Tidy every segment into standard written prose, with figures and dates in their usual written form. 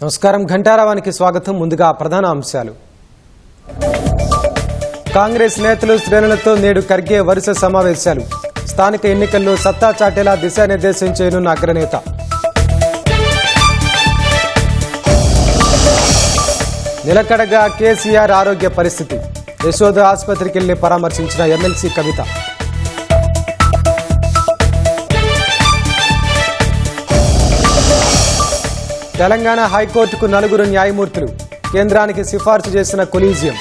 నమస్కారం. ఘంటారావానికి స్వాగతం. ముందుగా ప్రధాన అంశాలు. కాంగ్రెస్ నేతలు శ్రేణులతో నేడు ఖర్గే వరుస సమావేశాలు. స్థానిక ఎన్నికల్లో సత్తా చాటేలా దిశానిర్దేశం చేయనున్న అగ్రనేత. నిలకడగా కేసీఆర్ ఆరోగ్య పరిస్థితి. యశోద ఆసుపత్రికి వెళ్లి పరామర్శించిన ఎమ్మెల్సీ కవిత. తెలంగాణ హైకోర్టుకు 4 న్యాయమూర్తులు. కేంద్రానికి సిఫార్సు చేసిన కొలీజియం.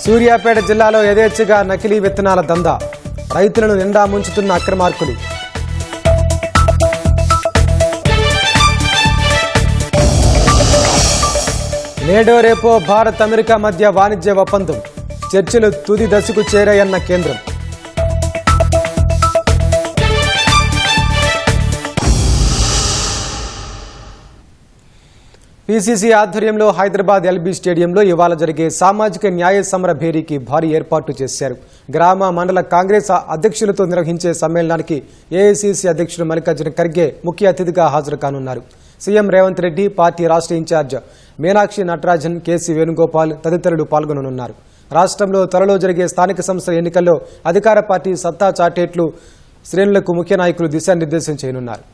సూర్యాపేట జిల్లాలో యథేచ్ఛగా నకిలీ విత్తనాల దందా. రైతులను నిండా ముంచుతున్న అక్రమార్కులు. నేడో రేపో భారత్ అమెరికా మధ్య వాణిజ్య ఒప్పందం. చర్చలు తుది దశకు చేరాయన్న కేంద్రం. పీసీసీ ఆధ్వర్యంలో హైదరాబాద్ ఎల్బీ స్టేడియంలో ఇవాళ జరిగే సామాజిక న్యాయ సమర భేరీకి భారీ ఏర్పాట్లు చేశారు. గ్రామ మండల కాంగ్రెస్ అధ్యక్షులతో నిర్వహించే సమ్మేళనానికి ఏఐసీసీ అధ్యక్షుడు మల్లికార్జున ఖర్గే ముఖ్య అతిథిగా హాజరు కానున్నారు. సీఎం రేవంత్ రెడ్డి, పార్టీ రాష్ట్ర ఇన్ఛార్జ్ మీనాక్షి నటరాజన్, కేసీ వేణుగోపాల్ తదితరులు పాల్గొననున్నారు. రాష్ట్రంలో త్వరలో జరిగే స్థానిక సంస్థల ఎన్నికల్లో అధికార పార్టీ సత్తా చాటేట్లు శ్రేణులకు ముఖ్య నాయకులు దిశానిర్దేశం చేయనున్నారు.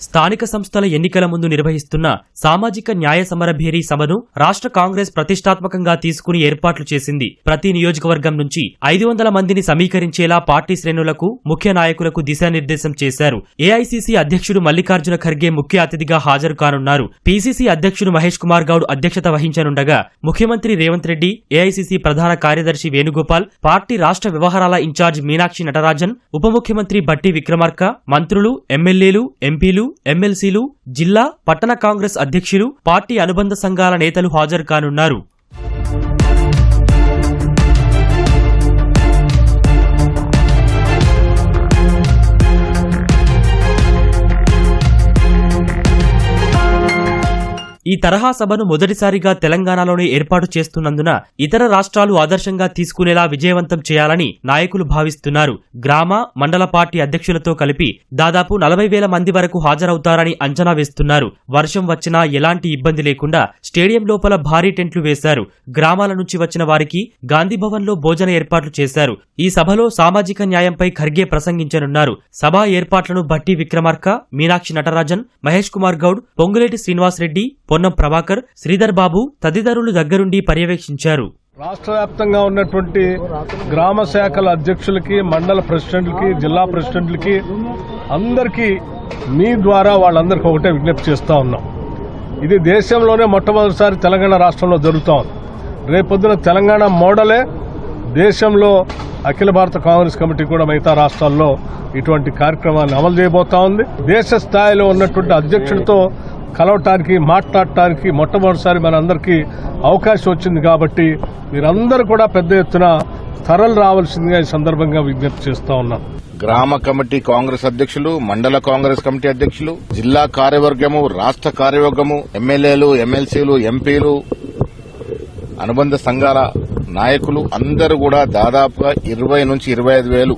స్థానిక సంస్థల ఎన్నికల ముందు నిర్వహిస్తున్న సామాజిక న్యాయ సమర భేరీ సభను రాష్ట్ర కాంగ్రెస్ ప్రతిష్టాత్మకంగా తీసుకుని ఏర్పాట్లు చేసింది. ప్రతి నియోజకవర్గం నుంచి 500 మందిని సమీకరించేలా పార్టీ శ్రేణులకు, ముఖ్య నాయకులకు దిశానిర్దేశం చేశారు. ఏఐసీసీ అధ్యక్షుడు మల్లికార్జున ఖర్గే ముఖ్య అతిథిగా హాజరు కానున్నారు. పీసీసీ అధ్యక్షుడు మహేష్ కుమార్ గౌడ్ అధ్యక్షత వహించనుండగా ముఖ్యమంత్రి రేవంత్ రెడ్డి, ఏఐసీసీ ప్రధాన కార్యదర్శి వేణుగోపాల్, పార్టీ రాష్ట్ర వ్యవహారాల ఇన్ఛార్జ్ మీనాక్షి నటరాజన్, ఉప ముఖ్యమంత్రి భట్టి విక్రమార్క, మంత్రులు, ఎమ్మెల్యేలు, ఎంపీలు, ఎమ్మెల్సీలు, జిల్లా, పట్టణ కాంగ్రెస్ అధ్యక్షులు, పార్టీ అనుబంధ సంఘాల నేతలు హాజరు కానున్నారు. ఈ తరహా సభను మొదటిసారిగా తెలంగాణలోనే ఏర్పాటు చేస్తున్నందున ఇతర రాష్ట్రాలు ఆదర్శంగా తీసుకునేలా విజయవంతం చేయాలని నాయకులు భావిస్తున్నారు. గ్రామ, మండల పార్టీ అధ్యక్షులతో కలిపి దాదాపు 40,000 మంది వరకు హాజరవుతారని అంచనా వేస్తున్నారు. వర్షం వచ్చినా ఎలాంటి ఇబ్బంది లేకుండా స్టేడియం లోపల భారీ టెంట్లు వేశారు. గ్రామాల నుంచి వచ్చిన వారికి గాంధీభవన్లో భోజన ఏర్పాట్లు చేశారు. ఈ సభలో సామాజిక న్యాయంపై ఖర్గే ప్రసంగించనున్నారు. సభా ఏర్పాట్లను భట్టి విక్రమార్క, మీనాక్షి నటరాజన్, మహేష్ కుమార్ గౌడ్, పొంగులేటి శ్రీనివాసరెడ్డి, పొన్నం ప్రభాకర్, శ్రీధర్ బాబు తదితరులు దగ్గరుండి పర్యవేక్షించారు. రాష్ట్ర వ్యాప్తంగా ఉన్నటువంటి గ్రామ శాఖల అధ్యక్షులకి, మండల ప్రెసిడెంట్లకి, జిల్లా ప్రెసిడెంట్లకి అందరికీ మీ ద్వారా వాళ్ళందరికీ ఒకటే విజ్ఞప్తి చేస్తా ఉన్నాం. ఇది దేశంలోనే మొట్టమొదటిసారి తెలంగాణ రాష్ట్రంలో జరుగుతూ ఉంది. రేపొద్దున తెలంగాణ మోడలే దేశంలో అఖిల భారత కాంగ్రెస్ కమిటీ కూడా మిగతా రాష్ట్రాల్లో ఇటువంటి కార్యక్రమాన్ని అమలు చేయబోతా ఉంది. దేశ స్థాయిలో ఉన్నటువంటి అధ్యక్షుడితో కలవటానికి, మాట్లాడటానికి మొట్టమొదటిసారి మనందరికీ అవకాశం వచ్చింది. కాబట్టి మీరందరూ కూడా పెద్ద ఎత్తున తరలి రావాల్సిందిగా ఈ సందర్భంగా విజ్ఞప్తి చేస్తా ఉన్నాం. గ్రామ కమిటీ కాంగ్రెస్ అధ్యక్షులు, మండల కాంగ్రెస్ కమిటీ అధ్యక్షులు, జిల్లా కార్యవర్గము, రాష్ట్ర కార్యవర్గము, ఎమ్మెల్యేలు, ఎమ్మెల్సీలు, ఎంపీలు, అనుబంధ సంఘాల నాయకులు అందరూ కూడా దాదాపుగా 20 నుంచి 25,000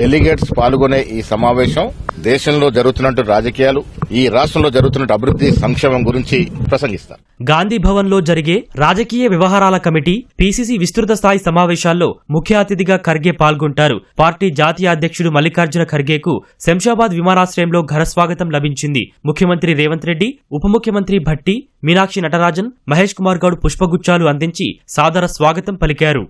డెలిగేట్స్ పాల్గొనే ఈ సమావేశం దేశంలో జరుగుతున్నట్టు రాజకీయాలు, ఈ రాష్ట్రంలో జరుగుతున్న అభివృద్ది, సంక్షేమం గురించి ప్రసంగిస్తారు. గాంధీ భవన్ లో జరిగే రాజకీయ వ్యవహారాల కమిటీ, పీసీసీ విస్తృత స్థాయి సమావేశాల్లో ముఖ్య అతిథిగా ఖర్గే పాల్గొంటారు. పార్టీ జాతీయ అధ్యక్షుడు మల్లికార్జున ఖర్గేకు శంషాబాద్ విమానాశ్రయంలో ఘనస్వాగతం లభించింది. ముఖ్యమంత్రి రేవంత్ రెడ్డి, ఉప ముఖ్యమంత్రి భట్టి, మీనాక్షి నటరాజన్, మహేష్ కుమార్ గౌడ్ పుష్పగుచ్చాలు అందించి సాదర స్వాగతం పలికారు.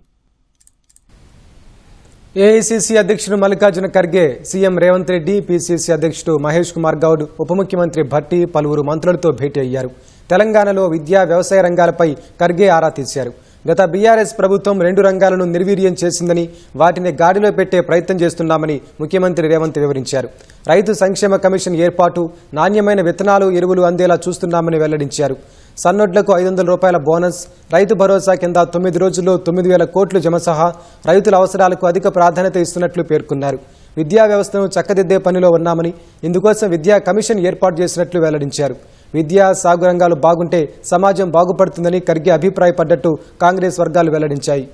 ఏఐసీసీ అధ్యక్షుడు మల్లికార్జున ఖర్గే, సీఎం రేవంత్ రెడ్డి, పీసీసీ అధ్యక్షుడు మహేష్ కుమార్ గౌడ్, ఉప ముఖ్యమంత్రి భట్టి పలువురు మంత్రులతో భేటీ అయ్యారు. తెలంగాణలో విద్యా, వ్యవసాయ రంగాలపై ఖర్గే ఆరా తీశారు. గత బీఆర్ఎస్ ప్రభుత్వం 2 రంగాలను నిర్వీర్యం చేసిందని, వాటిని గాడిలో పెట్టే ప్రయత్నం చేస్తున్నామని ముఖ్యమంత్రి రేవంత్ వివరించారు. రైతు సంక్షేమ కమిషన్ ఏర్పాటు, నాణ్యమైన విత్తనాలు, ఎరువులు అందేలా చూస్తున్నామని వెల్లడించారు. సన్నొడ్లకు 500 రూపాయల బోనస్, రైతు భరోసా కింద 9 రోజుల్లో 9,000 కోట్లు జమ సహా రైతుల అవసరాలకు అధిక ప్రాధాన్యత ఇస్తున్నట్లు పేర్కొన్నారు. విద్యా వ్యవస్థను చక్కదిద్దే పనిలో ఉన్నామని, ఇందుకోసం విద్యా కమిషన్ ఏర్పాటు చేసినట్లు వెల్లడించారు. విద్యా, సాగు రంగాలు బాగుంటే సమాజం బాగుపడుతుందని ఖర్గే అభిప్రాయపడ్డట్టు కాంగ్రెస్ వర్గాలు వెల్లడించాయి.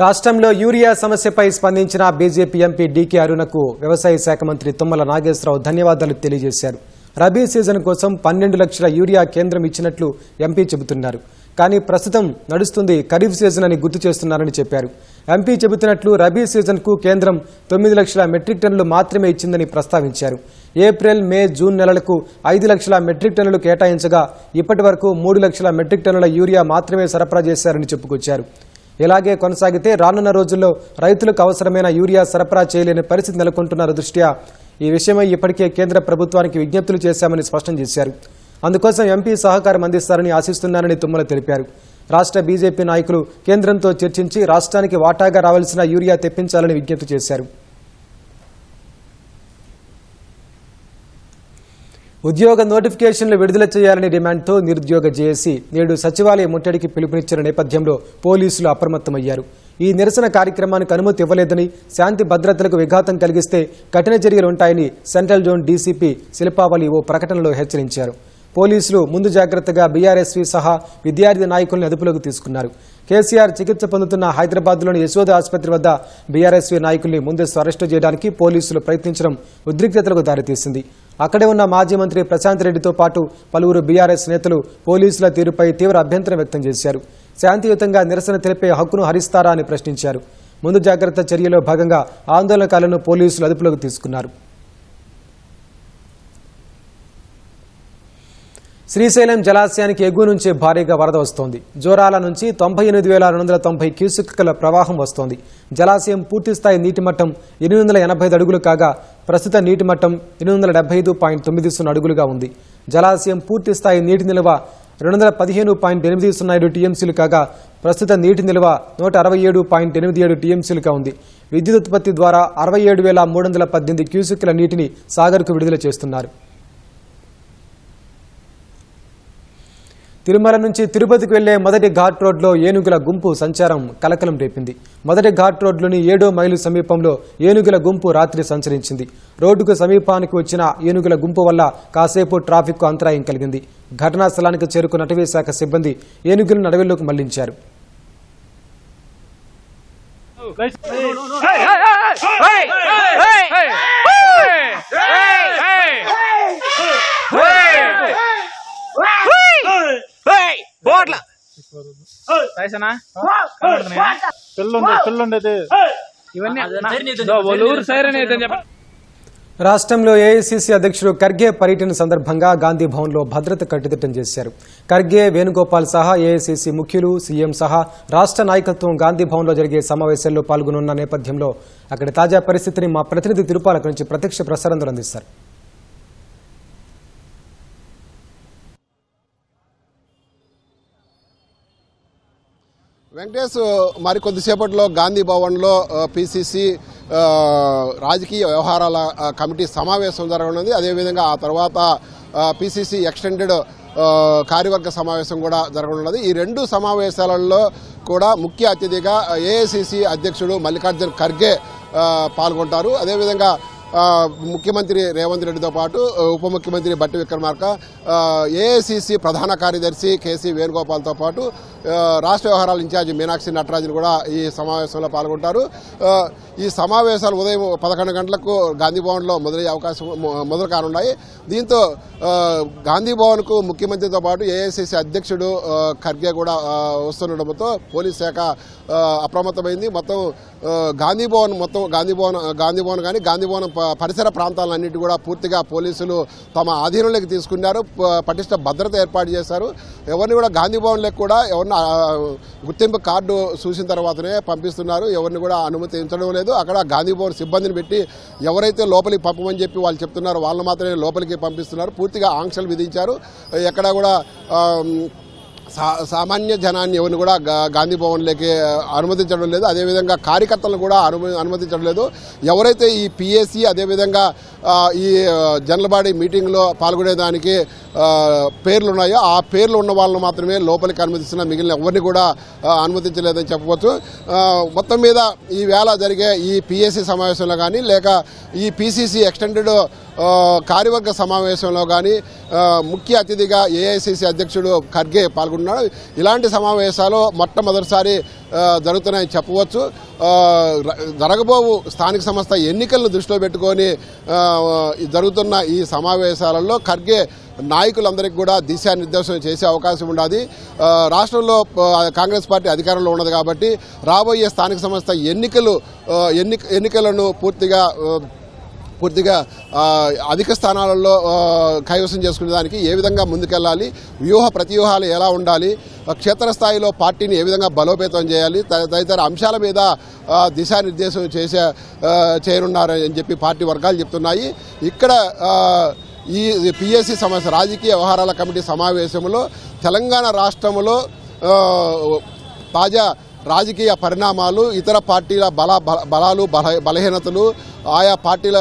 రాష్ట్రంలో యూరియా సమస్యపై స్పందించిన బీజేపీ ఎంపీ డీకే అరుణకు వ్యవసాయ శాఖ మంత్రి తుమ్మల నాగేశ్వరరావు ధన్యవాదాలు తెలియజేశారు. రబీ సీజన్ కోసం 12 లక్షల యూరియా కేంద్రం ఇచ్చినట్లు ఎంపీ చెబుతున్నారు. కానీ ప్రస్తుతం నడుస్తుంది ఖరీఫ్ సీజన్ అని గుర్తు చేస్తున్నారని చెప్పారు. ఎంపీ చెబుతున్నట్లు రబీ సీజన్కు కేంద్రం 9 లక్షల మెట్రిక్ టన్నులు మాత్రమే ఇచ్చిందని ప్రస్తావించారు. ఏప్రిల్, మే, జూన్ నెలలకు 5 లక్షల మెట్రిక్ టన్నులు కేటాయించగా ఇప్పటి వరకు 3 లక్షల మెట్రిక్ టన్నుల యూరియా మాత్రమే సరఫరా చేశారని చెప్పుకొచ్చారు. ఇలాగే కొనసాగితే రానున్న రోజుల్లో రైతులకు అవసరమైన యూరియా సరఫరా చేయలేని పరిస్థితి నెలకొంటున్న దృష్ట్యా ఈ విషయమై ఇప్పటికే కేంద్ర ప్రభుత్వానికి విజ్ఞప్తులు చేశామని స్పష్టం చేశారు. అందుకోసం ఎంపీ సహకారం అందిస్తారని ఆశిస్తున్నారని తుమ్మల తెలిపారు. రాష్ట్ర బీజేపీ నాయకులు కేంద్రంతో చర్చించి రాష్ట్రానికి వాటాగా రావాల్సిన యూరియా తెప్పించాలని విజ్ఞప్తి చేశారు. ఉద్యోగ నోటిఫికేషన్లు విడుదల చేయాలని డిమాండ్తో నిరుద్యోగ జేఏసీ నేడు సచివాలయ ముట్టడికి పిలుపునిచ్చిన నేపథ్యంలో పోలీసులు అప్రమత్తమయ్యారు. ఈ నిరసన కార్యక్రమానికి అనుమతి ఇవ్వలేదని, శాంతి భద్రతలకు విఘాతం కలిగిస్తే కఠిన చర్యలుంటాయని సెంట్రల్ జోన్ డీసీపీ శిల్పావళి ఓ ప్రకటనలో హెచ్చరించారు. పోలీసులు ముందు జాగ్రత్తగా బీఆర్ఎస్వీ సహా విద్యార్థి నాయకులను అదుపులోకి తీసుకున్నారు. కేసీఆర్ చికిత్స పొందుతున్న హైదరాబాద్లోని యశోద ఆసుపత్రి వద్ద బీఆర్ఎస్వీ నాయకుల్ని ముందస్తు అరెస్టు చేయడానికి పోలీసులు ప్రయత్నించడం ఉద్రిక్తతలకు దారితీసింది. అక్కడే ఉన్న మాజీ మంత్రి ప్రశాంత్ రెడ్డితో పాటు పలువురు బీఆర్ఎస్ నేతలు పోలీసుల తీరుపై తీవ్ర అభ్యంతరం వ్యక్తం చేశారు. శాంతియుతంగా నిరసన తెలిపే హక్కును హరిస్తారా అని ప్రశ్నించారు. ముందు జాగ్రత్త చర్యలో భాగంగా ఆందోళనకారులను పోలీసులు అదుపులోకి తీసుకున్నారు. శ్రీశైలం జలాశయానికి ఎగువ నుంచి భారీగా వరద వస్తోంది. జోరాల నుంచి 98,290 క్యూసెక్కుల ప్రవాహం వస్తోంది. జలాశయం పూర్తిస్థాయి నీటి మట్టం 885 అడుగులు కాగా ప్రస్తుత నీటి మట్టం 875.90 అడుగులుగా ఉంది. జలాశయం పూర్తిస్థాయి నీటి నిల్వ 215.80 టీఎంసీలు కాగా ప్రస్తుత నీటి నిల్వ 167.87 టీఎంసీలుగా ఉంది. విద్యుత్ ఉత్పత్తి ద్వారా 67,318 క్యూసెక్కుల నీటిని సాగర్కు విడుదల చేస్తున్నారు. తిరుమల నుంచి తిరుపతికి వెళ్లే మొదటి ఘాట్ రోడ్లో ఏనుగుల గుంపు సంచారం కలకలం రేపింది. మొదటి ఘాట్ రోడ్లోని 7వ మైలు సమీపంలో ఏనుగుల గుంపు రాత్రి సంచరించింది. రోడ్డుకు సమీపానికి వచ్చిన ఏనుగుల గుంపు వల్ల కాసేపు ట్రాఫిక్కు అంతరాయం కలిగింది. ఘటనా స్థలానికి చేరుకున్న అటవీ శాఖ సిబ్బంది ఏనుగులను అడవిలోకి మళ్లించారు. రాష్ట్రంలో ఏఐసీసీ అధ్యక్షుడు ఖర్గే పర్యటన సందర్భంగా గాంధీ భవన్లో భద్రత కట్టుదిట్టం చేశారు. ఖర్గే, వేణుగోపాల్ సహా ఏఐసీసీ ముఖ్యులు, సీఎం సహా రాష్ట్ర నాయకత్వం గాంధీ భవన్లో జరిగే సమావేశాల్లో పాల్గొనున్న నేపథ్యంలో అక్కడి తాజా పరిస్థితిని మా ప్రతినిధి తిరుపాలక నుంచి ప్రత్యక్ష ప్రసారంలో అందిస్తారు. వెంకటేష్, మరి కొద్దిసేపట్లో గాంధీ భవన్లో పిసిసి రాజకీయ వ్యవహారాల కమిటీ సమావేశం జరగనుంది. అదేవిధంగా ఆ తర్వాత పిసిసి ఎక్స్టెండెడ్ కార్యవర్గ సమావేశం కూడా జరగనున్నది. ఈ రెండు సమావేశాలలో కూడా ముఖ్య అతిథిగా ఏఐసిసి అధ్యక్షుడు మల్లికార్జున్ ఖర్గే పాల్గొంటారు. అదేవిధంగా ముఖ్యమంత్రి రేవంత్ రెడ్డితో పాటు ఉప ముఖ్యమంత్రి బట్టి విక్రమార్క, ఏఐసిసి ప్రధాన కార్యదర్శి కేసీ వేణుగోపాల్తో పాటు రాష్ట్ర వ్యవహారాల ఇన్ఛార్జి మీనాక్షి నటరాజన్ కూడా ఈ సమావేశంలో పాల్గొంటారు. ఈ సమావేశాలు ఉదయం 11 గంటలకు గాంధీ భవన్లో మొదలు కానున్నాయి. దీంతో గాంధీ భవన్కు ముఖ్యమంత్రితో పాటు ఏఐసిసి అధ్యక్షుడు ఖర్గే కూడా వస్తుండటంతో పోలీస్ శాఖ అప్రమత్తమైంది. మొత్తం గాంధీ భవన్ కానీ గాంధీ భవన్ పరిసర ప్రాంతాలన్నింటి కూడా పూర్తిగా పోలీసులు తమ ఆధీనంలోకి తీసుకున్నారు. పటిష్ట భద్రత ఏర్పాటు చేశారు. ఎవరిని కూడా గాంధీ భవన్లోకి కూడా ఎవరిని గుర్తింపు కార్డు చూసిన తర్వాతనే పంపిస్తున్నారు. ఎవరిని కూడా అనుమతించడం లేదు. అక్కడ గాంధీ భవన్ సిబ్బందిని పెట్టి ఎవరైతే లోపలికి పంపమని చెప్పి వాళ్ళు చెప్తున్నారో వాళ్ళని మాత్రమే లోపలికి పంపిస్తున్నారు. పూర్తిగా ఆంక్షలు విధించారు. ఎక్కడ కూడా సామాన్య జనాన్ని ఎవరిని కూడా గాంధీ భవన్లోకి అనుమతించడం లేదు. అదేవిధంగా కార్యకర్తలను కూడా అనుమతించడం లేదు. ఎవరైతే ఈ పిఎస్సి అదేవిధంగా ఈ జనరల్ బాడీ మీటింగ్లో పాల్గొనేదానికి పేర్లు ఉన్నాయో ఆ పేర్లు ఉన్న వాళ్ళని మాత్రమే లోపలికి అనుమతిస్తున్న, మిగిలిన ఎవరిని కూడా అనుమతించలేదని చెప్పవచ్చు. మొత్తం మీద ఈ వేళ జరిగే ఈ పిఎస్సి సమావేశంలో కానీ లేక ఈ పిసిసి ఎక్స్టెండెడ్ కార్యవర్గ సమావేశంలో కానీ ముఖ్య అతిథిగా ఏఐసిసి అధ్యక్షుడు ఖర్గే పాల్గొన్నాడు. ఇలాంటి సమావేశాలు మొట్టమొదటిసారి జరుగుతున్నాయని చెప్పవచ్చు. జరగబోవు స్థానిక సంస్థ ఎన్నికలను దృష్టిలో పెట్టుకొని జరుగుతున్న ఈ సమావేశాలలో ఖర్గే నాయకులందరికీ కూడా దిశానిర్దేశం చేసే అవకాశం ఉన్నది. రాష్ట్రంలో కాంగ్రెస్ పార్టీ అధికారంలో ఉన్నది కాబట్టి రాబోయే స్థానిక సంస్థ ఎన్నికలను పూర్తిగా అధిక స్థానాలలో కైవసం చేసుకునే దానికి ఏ విధంగా ముందుకెళ్లాలి, ప్రతివ్యూహాలు ఎలా ఉండాలి, క్షేత్రస్థాయిలో పార్టీని ఏ విధంగా బలోపేతం చేయాలి తదితర అంశాల మీద దిశానిర్దేశం చేయనున్నారని చెప్పి పార్టీ వర్గాలు చెప్తున్నాయి. ఇక్కడ ఈ పిఎస్సి సమస్య రాజకీయ వ్యవహారాల కమిటీ సమావేశంలో తెలంగాణ రాష్ట్రంలో తాజా రాజకీయ పరిణామాలు, ఇతర పార్టీల బలాలు బలహీనతలు, ఆయా పార్టీల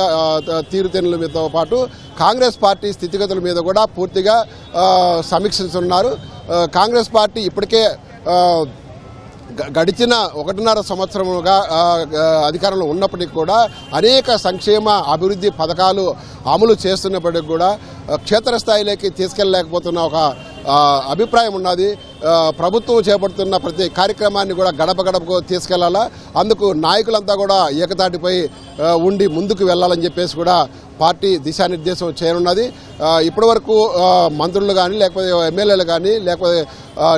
తీరుతెన్నులతో పాటు కాంగ్రెస్ పార్టీ స్థితిగతుల మీద కూడా పూర్తిగా సమీక్షిస్తున్నారు. కాంగ్రెస్ పార్టీ ఇప్పటికే గడిచిన 1.5 సంవత్సరముగా అధికారంలో ఉన్నప్పటికీ కూడా అనేక సంక్షేమ అభివృద్ధి పథకాలు అమలు చేస్తున్నప్పటికీ కూడా క్షేత్రస్థాయిలోకి తీసుకెళ్లలేకపోతున్న ఒక అభిప్రాయం ఉన్నది. ప్రభుత్వం చేపడుతున్న ప్రతి కార్యక్రమాన్ని కూడా గడప గడపకు తీసుకెళ్లాలా, అందుకు నాయకులంతా కూడా ఏకతాటిపై ఉండి ముందుకు వెళ్లాలని చెప్పేసి కూడా పార్టీ దిశానిర్దేశం చేయనున్నది. ఇప్పటివరకు మంత్రులు కానీ లేకపోతే ఎమ్మెల్యేలు కానీ లేకపోతే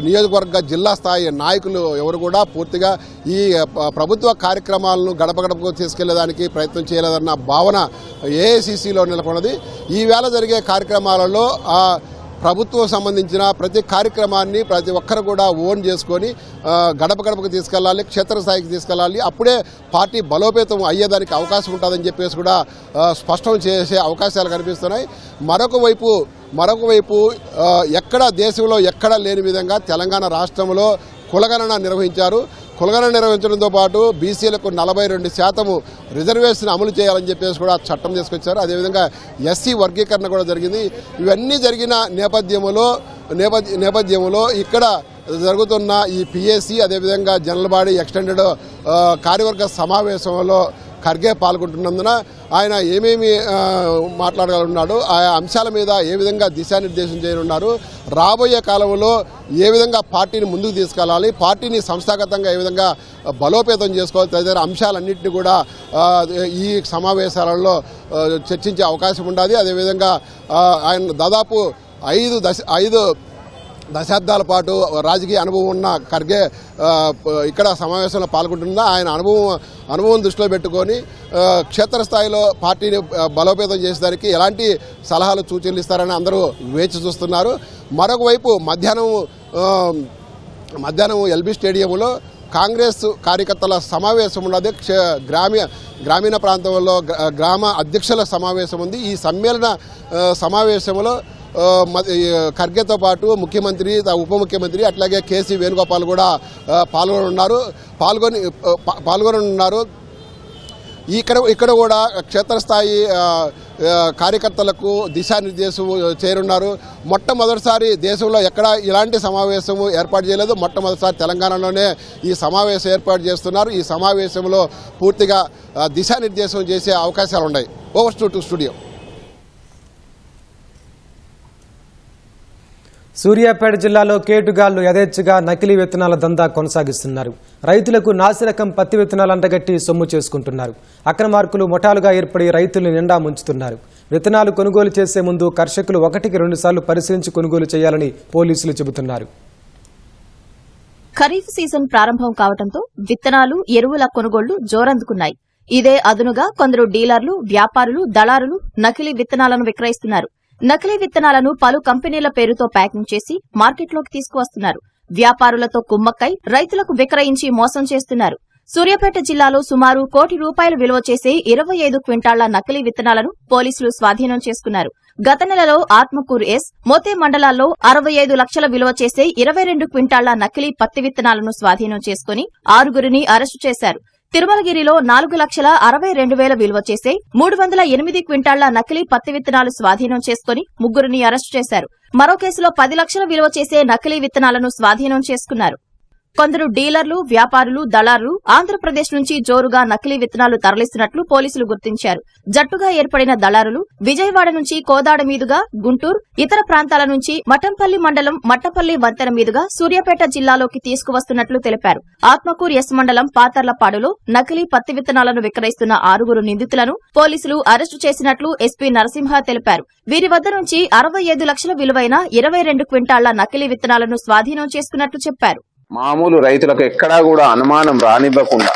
నియోజకవర్గ జిల్లా స్థాయి నాయకులు ఎవరు కూడా పూర్తిగా ఈ ప్రభుత్వ కార్యక్రమాలను గడప గడపకు తీసుకెళ్లేదానికి ప్రయత్నం చేయలేదన్న భావన ఏఐసిసిలో నెలకొన్నది. ఈవేళ జరిగే కార్యక్రమాలలో ప్రభుత్వం సంబంధించిన ప్రతి కార్యక్రమాన్ని ప్రతి ఒక్కరు కూడా ఓన్ చేసుకొని గడప గడపకు తీసుకెళ్లాలి, క్షేత్రస్థాయికి తీసుకెళ్లాలి. అప్పుడే పార్టీ బలోపేతం అయ్యేదానికి అవకాశం ఉంటుందని చెప్పేసి కూడా స్పష్టం చేసే అవకాశాలు కనిపిస్తున్నాయి. మరొక వైపు దేశంలో ఎక్కడా లేని విధంగా తెలంగాణ రాష్ట్రంలో కులగణన నిర్వహించారు. కులగణన నిర్వహించడంతో పాటు బీసీలకు 42% రిజర్వేషన్ అమలు చేయాలని చెప్పేసి కూడా చట్టం తీసుకొచ్చారు. అదేవిధంగా ఎస్సీ వర్గీకరణ కూడా జరిగింది. ఇవన్నీ జరిగిన నేపథ్యంలో ఇక్కడ జరుగుతున్న ఈ పిఎస్సి అదేవిధంగా జనరల్ బాడీ ఎక్స్టెండెడ్ కార్యవర్గ సమావేశంలో ఖర్గే పాల్గొంటున్నందున ఆయన ఏమేమి మాట్లాడగలుగుతున్నాడు, ఆయా అంశాల మీద ఏ విధంగా దిశానిర్దేశం చేయనున్నారు, రాబోయే కాలంలో ఏ విధంగా పార్టీని ముందుకు తీసుకెళ్లాలి, పార్టీని సంస్థాగతంగా ఏ విధంగా బలోపేతం చేసుకోవాలి తదితర అంశాలన్నింటినీ కూడా ఈ సమావేశాలలో చర్చించే అవకాశం ఉండాలి. అదేవిధంగా ఆయన దాదాపు 5 దశాబ్దాల పాటు రాజకీయ అనుభవం ఉన్న ఖర్గే ఇక్కడ సమావేశంలో పాల్గొంటున్నా ఆయన అనుభవం దృష్టిలో పెట్టుకొని క్షేత్రస్థాయిలో పార్టీని బలోపేతం చేసేదానికి ఎలాంటి సలహాలు సూచనలు ఇస్తారని అందరూ వేచి చూస్తున్నారు. మరొక వైపు మధ్యాహ్నం ఎల్బీ స్టేడియంలో కాంగ్రెస్ కార్యకర్తల సమావేశం ఉన్నది. గ్రామీణ ప్రాంతంలో గ్రామ అధ్యక్షుల సమావేశం ఉంది. ఈ సమావేశంలో ఖర్గేతో పాటు ముఖ్యమంత్రి, ఉప ముఖ్యమంత్రి అట్లాగే కేసీ వేణుగోపాల్ కూడా పాల్గొననున్నారు. ఇక్కడ కూడా క్షేత్రస్థాయి కార్యకర్తలకు దిశానిర్దేశం చేయనున్నారు. మొట్టమొదటిసారి దేశంలో ఎక్కడ ఇలాంటి సమావేశం ఏర్పాటు చేయలేదు. మొట్టమొదటిసారి తెలంగాణలోనే ఈ సమావేశం ఏర్పాటు చేస్తున్నారు. ఈ సమావేశంలో పూర్తిగా దిశానిర్దేశం చేసే అవకాశాలు ఉన్నాయి. Over to studio. సూర్యాపేట జిల్లాలో కేటుగాళ్లు యథేచ్ఛగా నకిలీ విత్తనాల దందా కొనసాగిస్తున్నారు. రైతులకు నాసిరకం పత్తి విత్తనాలు అంటగట్టి సొమ్ము చేసుకుంటున్నారు. అక్రమార్కులు ముఠాలుగా ఏర్పడి రైతుల్ని నిండా ముంచుతున్నారు. విత్తనాలు కొనుగోలు చేసే ముందు కర్షకులు 1కి 2 సార్లు పరిశీలించి కొనుగోలు చేయాలని పోలీసులు చెబుతున్నారు. ఖరీఫ్ సీజన్ ప్రారంభం కావడంతో విత్తనాలు, ఎరువుల కొనుగోళ్లు జోరందుకున్నాయి. ఇదే అదునుగా కొందరు డీలర్లు, వ్యాపారులు, దళారులు నకిలీ విత్తనాలను విక్రయిస్తున్నారు. నకిలీ విత్తనాలను పలు కంపెనీల పేరుతో ప్యాకింగ్ చేసి మార్కెట్లోకి తీసుకువస్తున్నారు. వ్యాపారులతో కుమ్మక్కై రైతులకు విక్రయించి మోసం చేస్తున్నారు. సూర్యాపేట జిల్లాలో సుమారు ₹1 కోటి విలువ చేసే 25 క్వింటాళ్ల నకిలీ విత్తనాలను పోలీసులు స్వాధీనం చేసుకున్నారు. గత నెలలో ఆత్మకూరు ఎస్, మోతే మండలాల్లో 65 లక్షల విలువ చేసే 22 క్వింటాళ్ల నకిలీ పత్తి విత్తనాలను స్వాధీనం చేసుకుని 6గురిని అరెస్టు చేశారు. తిరుమలగిరిలో 4,62,000 విలువ చేసే 308 క్వింటాళ్ల నకిలీ పత్తి విత్తనాలు స్వాధీనం చేసుకుని 3గురిని అరెస్టు చేశారు. మరో కేసులో 10 లక్షల విలువ చేసే నకిలీ విత్తనాలను స్వాధీనం చేసుకున్నారు. కొందరు డీలర్లు, వ్యాపారులు, దళారులు ఆంధ్రప్రదేశ్ నుంచి జోరుగా నకిలీ విత్తనాలు తరలిస్తున్నట్లు పోలీసులు గుర్తించారు. జట్టుగా ఏర్పడిన దళారులు విజయవాడ నుంచి కోదాడ మీదుగా గుంటూరు, ఇతర ప్రాంతాల నుంచి మఠంపల్లి మండలం మట్టపల్లి వంతెన మీదుగా సూర్యాపేట జిల్లాలోకి తీసుకువస్తున్నట్లు తెలిపారు. ఆత్మకూరు ఎస్ మండలం పాతర్లపాడులో నకిలీ పత్తి విత్తనాలను విక్రయిస్తున్న 6 నిందితులను పోలీసులు అరెస్టు చేసినట్లు ఎస్పీ నరసింహ తెలిపారు. వీరి వద్ద నుంచి 65 లక్షల విలువైన 22 క్వింటాళ్ల నకిలీ విత్తనాలను స్వాధీనం చేసుకున్నట్లు చెప్పారు. మామూలు రైతులకు ఎక్కడా కూడా అనుమానం రానివ్వకుండా,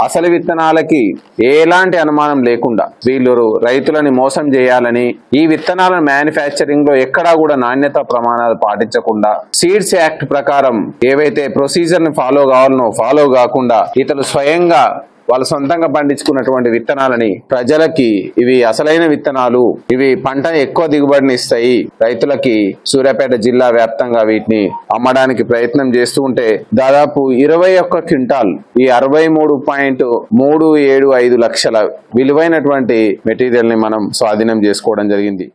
అసలు విత్తనాలకి ఎలాంటి అనుమానం లేకుండా వీళ్ళు రైతులని మోసం చేయాలని, ఈ విత్తనాలను మ్యానుఫ్యాక్చరింగ్ లో ఎక్కడా కూడా నాణ్యత ప్రమాణాలు పాటించకుండా, సీడ్స్ యాక్ట్ ప్రకారం ఏవైతే ప్రొసీజర్ ని ఫాలో కావాలనో ఫాలో కాకుండా ఇతను స్వయంగా వాళ్ళు సొంతంగా పండించుకున్నటువంటి విత్తనాలని ప్రజలకి ఇవి అసలైన విత్తనాలు, ఇవి పంట ఎక్కువ దిగుబడిని ఇస్తాయి, రైతులకి సూర్యాపేట జిల్లా వ్యాప్తంగా వీటిని అమ్మడానికి ప్రయత్నం చేస్తూ ఉంటే దాదాపు 21 క్వింటాల్ ఈ 63.375 లక్షల విలువైనటువంటి మెటీరియల్ ని మనం స్వాధీనం చేసుకోవడం జరిగింది.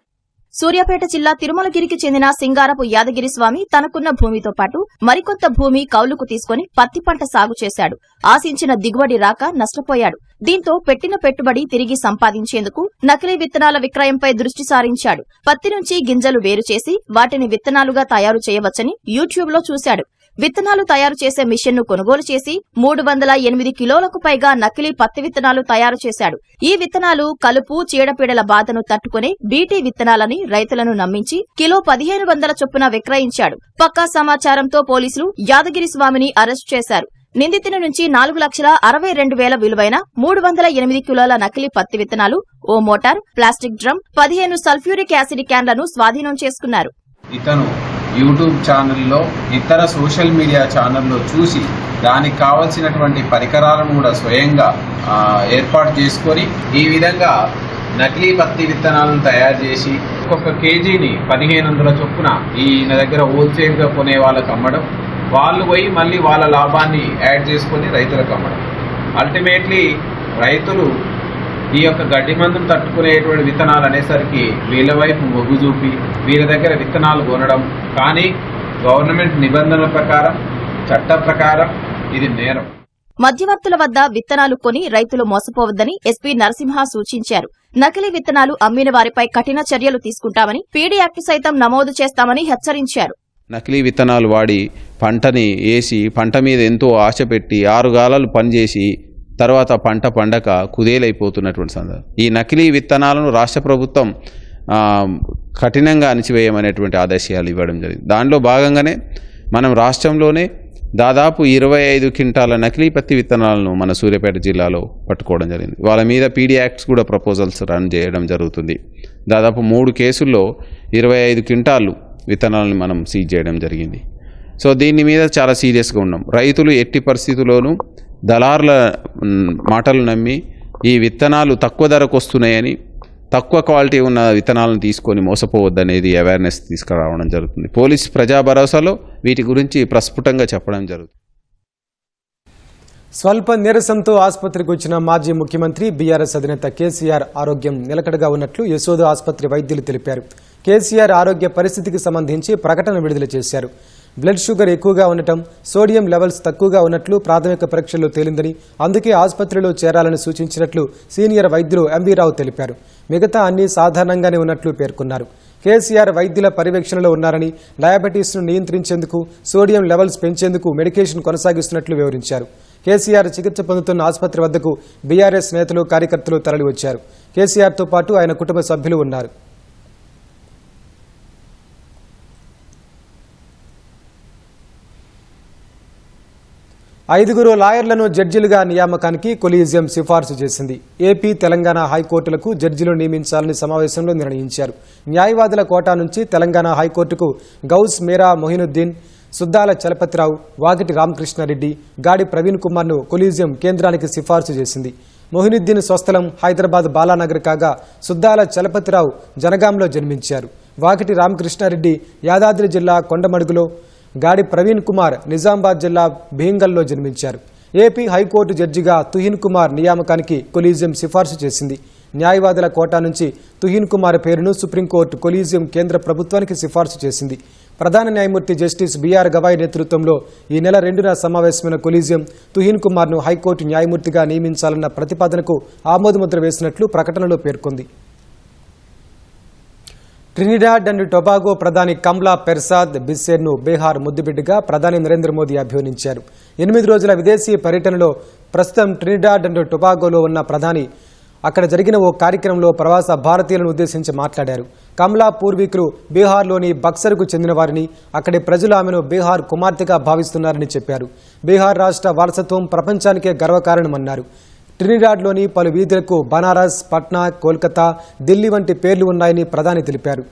సూర్యాపేట జిల్లా తిరుమలగిరికి చెందిన సింగారపు యాదగిరి స్వామి తనకున్న భూమితో పాటు మరికొంత భూమి కౌలుకు తీసుకుని పత్తి పంట సాగు చేశాడు. ఆశించిన దిగుబడి రాక నష్టపోయాడు. దీంతో పెట్టిన పెట్టుబడి తిరిగి సంపాదించేందుకు నకిలీ విత్తనాల విక్రయంపై దృష్టి సారించాడు. పత్తి నుంచి గింజలు వేరు చేసి వాటిని విత్తనాలుగా తయారు చేయవచ్చని యూట్యూబ్ లో చూశాడు. విత్తనాలు తయారు చేసే మిషన్ను కొనుగోలు చేసి 308 కిలోలకు పైగా నకిలీ పత్తి విత్తనాలు తయారు చేశాడు. ఈ విత్తనాలు కలుపు, చీడపీడల బాధను తట్టుకునే బీటీ విత్తనాలని రైతులను నమ్మించి కిలో 1500 చొప్పున విక్రయించాడు. పక్కా సమాచారంతో పోలీసులు యాదగిరి స్వామిని అరెస్టు చేశారు. నిందితుని నుంచి 4,62,000 విలువైన 308 కిలోల నకిలీ పత్తి విత్తనాలు, ఓ motor, plastic drum, 15 sulphuric acid క్యాన్లను స్వాధీనం చేసుకున్నారు. ఇతను యూట్యూబ్ ఛానల్లో, ఇతర సోషల్ మీడియా ఛానల్లో చూసి దానికి కావలసినటువంటి పరికరాలను కూడా స్వయంగా ఏర్పాటు చేసుకొని ఈ విధంగా నకిలీ పత్తి విత్తనాలను తయారు చేసి ఒక్కొక్క కేజీని 1500 చొప్పున ఈయన దగ్గర హోల్సేల్గా కొనే వాళ్ళకి అమ్మడం, వాళ్ళు పోయి మళ్ళీ వాళ్ళ లాభాన్ని యాడ్ చేసుకొని రైతులకు అమ్మడం. అల్టిమేట్లీ రైతులు ఈ యొక్క గడ్డి మందును తట్టుకునేటువంటి విత్తనాలు అనేసరికి వీళ్ళ వైపు మొగ్గు చూపి వీళ్ళ దగ్గర విత్తనాలు కొనడం, కానీ గవర్నమెంట్ నిబంధనల ప్రకారం, చట్ట ప్రకారం ఇది నేరం. మధ్యవర్తుల వద్ద విత్తనాలు కొని రైతులు మోసపోవద్దని ఎస్పీ నరసింహ సూచించారు. నకిలీ విత్తనాలు అమ్మిన వారిపై కఠిన చర్యలు తీసుకుంటామని, పీడీ యాక్ట్ సైతం నమోదు చేస్తామని హెచ్చరించారు. నకిలీ విత్తనాలు వాడి పంటని వేసి పంట మీద ఎంతో ఆశ పెట్టి 6 గాలాలు పనిచేసి తర్వాత పంట పండక కుదేలైపోతున్నటువంటి సందర్భం. ఈ నకిలీ విత్తనాలను రాష్ట్ర ప్రభుత్వం కఠినంగా అణిచివేయమనేటువంటి ఆదేశాలు ఇవ్వడం జరిగింది. దానిలో భాగంగానే మనం రాష్ట్రంలోనే దాదాపు 25 క్వింటాల నకిలీ పత్తి విత్తనాలను మన సూర్యాపేట జిల్లాలో పట్టుకోవడం జరిగింది. వాళ్ళ మీద పీడీ యాక్ట్స్ కూడా ప్రపోజల్స్ రన్ చేయడం జరుగుతుంది. దాదాపు 3 కేసుల్లో 25 క్వింటాలు విత్తనాలను మనం సీజ్ చేయడం జరిగింది. సో దీని మీద చాలా సీరియస్గా ఉన్నాం. రైతులు ఎట్టి పరిస్థితుల్లోనూ దళారుల మాటలు నమ్మి ఈ విత్తనాలు తక్కువ ధరకు వస్తున్నాయని, తక్కువ క్వాలిటీ ఉన్న విత్తనాలను తీసుకొని మోసపోవద్దనేది అవేర్నెస్ తీసుకురావడం జరుగుతుంది. పోలీస్ ప్రజా భరోసాలో వీటి గురించి ప్రస్ఫుటంగా చెప్పడం జరుగుతుంది. స్వల్ప నీరసంతో ఆసుపత్రికి వచ్చిన మాజీ ముఖ్యమంత్రి బీఆర్ఎస్ అధినేత కేసీఆర్ ఆరోగ్యం నిలకడగా ఉన్నట్లు యశోద ఆసుపత్రి వైద్యులు తెలిపారు. కేసీఆర్ ఆరోగ్య పరిస్థితికి సంబంధించి ప్రకటన విడుదల చేశారు. బ్లడ్ షుగర్ ఎక్కువగా ఉండటం, సోడియం లెవెల్స్ తక్కువగా ఉన్నట్లు ప్రాథమిక పరీక్షల్లో తేలిందని, అందుకే ఆసుపత్రిలో చేరాలని సూచించినట్లు సీనియర్ వైద్యులు ఎంబీ రావు తెలిపారు. మిగతా అన్ని సాధారణంగానే ఉన్నట్లు పేర్కొన్నారు. కేసీఆర్ వైద్యుల పర్యవేక్షణలో ఉన్నారని, డయాబెటీస్ను నియంత్రించేందుకు, సోడియం లెవెల్స్ పెంచేందుకు మెడికేషన్ కొనసాగిస్తున్నట్లు వివరించారు. కేసీఆర్ చికిత్స పొందుతున్న ఆసుపత్రి వద్దకు బీఆర్ఎస్ నేతలు, కార్యకర్తలు తరలివచ్చారు. కేసీఆర్తో పాటు ఆయన కుటుంబ సభ్యులు ఉన్నారు. ఐదుగురు లాయర్లను జడ్జిలుగా నియామకానికి కొలీజియం సిఫార్సు చేసింది. ఏపీ, తెలంగాణ హైకోర్టులకు జడ్జిలు నియమించాలని సమావేశంలో నిర్ణయించారు. న్యాయవాదుల కోటా నుంచి తెలంగాణ హైకోర్టుకు గౌస్ మీరా మొహినుద్దీన్, సుద్దాల చలపతిరావు, వాకిటి రామకృష్ణారెడ్డి, గాడి ప్రవీణ్ కుమార్ను కొలీజియం కేంద్రానికి సిఫార్సు చేసింది. మొహినుద్దీన్ స్వస్థలం హైదరాబాద్ బాలానగర్ కాగా, సుద్దాల చలపతిరావు జనగాంలో జన్మించారు. వాకిటి రామకృష్ణారెడ్డి యాదాద్రి జిల్లా కొండమడుగులో, గాడి ప్రవీణ్ కుమార్ నిజామాబాద్ జిల్లా భీంగల్లో జన్మించారు. ఏపీ హైకోర్టు జడ్జిగా తుహిన్ కుమార్ నియామకానికి కొలీజియం సిఫార్సు చేసింది. న్యాయవాదుల కోటా నుంచి తుహిన్ కుమార్ పేరును సుప్రీంకోర్టు కొలీజియం కేంద్ర ప్రభుత్వానికి సిఫార్సు చేసింది. ప్రధాన న్యాయమూర్తి జస్టిస్ బిఆర్ గవాయ్ నేతృత్వంలో ఈ నెల 2న సమావేశమైన కొలీజియం తుహిన్ కుమార్ను హైకోర్టు న్యాయమూర్తిగా నియమించాలన్న ప్రతిపాదనకు ఆమోదముద్ర వేసినట్లు ప్రకటనలో పేర్కొంది. ట్రినిడాడ్ అండ్ టొబాగో ప్రధాని కమ్లా పెర్సాద్ బిస్సేర్ను బీహార్ ముద్దుబిడ్డగా ప్రధాని నరేంద్ర మోదీ అభివర్ణించారు. 8 రోజుల విదేశీ పర్యటనలో ప్రస్తుతం ట్రినిడాడ్ అండ్ టొబాగోలో ఉన్న ప్రధాని అక్కడ జరిగిన ఓ కార్యక్రమంలో ప్రవాస భారతీయులను ఉద్దేశించి మాట్లాడారు. కమ్లా పూర్వీకులు బీహార్లోని బక్సర్కు చెందిన వారిని, అక్కడి ప్రజలు ఆమెను బీహార్ కుమార్తెగా భావిస్తున్నారని చెప్పారు. బీహార్ రాష్ట్ర వారసత్వం ప్రపంచానికే గర్వకారణమన్నారు. ట్రినిడాడ్లోని పలు వీధులకు బనారస్, పట్నా, కోల్కతా, ఢిల్లీ వంటి పేర్లు ఉన్నాయని ప్రధాని తెలిపారు.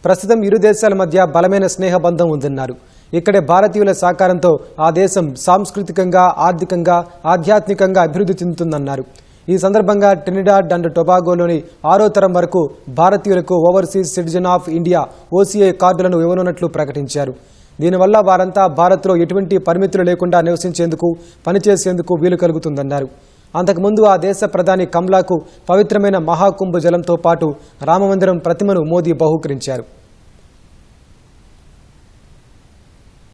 ప్రస్తుతం ఇరు దేశాల మధ్య బలమైన స్నేహబంధం ఉందన్నారు. ఇక్కడే భారతీయుల సహకారంతో ఆ దేశం సాంస్కృతికంగా, ఆర్థికంగా, ఆధ్యాత్మికంగా అభివృద్ధి చెందుతుందన్నారు. ఈ సందర్భంగా ట్రినిడాడ్ అండ్ టొబాగోలోని 6వ తరం వరకు భారతీయులకు overseas citizen of India OCI కార్డులను ఇవ్వనున్నట్లు ప్రకటించారు. దీనివల్ల వారంతా భారత్లో ఎటువంటి పరిమితులు లేకుండా నివసించేందుకు, పనిచేసేందుకు వీలు కలుగుతుందన్నారు. అంతకుముందు ఆ దేశ ప్రధాని కమ్లాకు పవిత్రమైన మహాకుంభ జలంతో పాటు రామమందిరం ప్రతిమను మోదీ బహూకరించారు.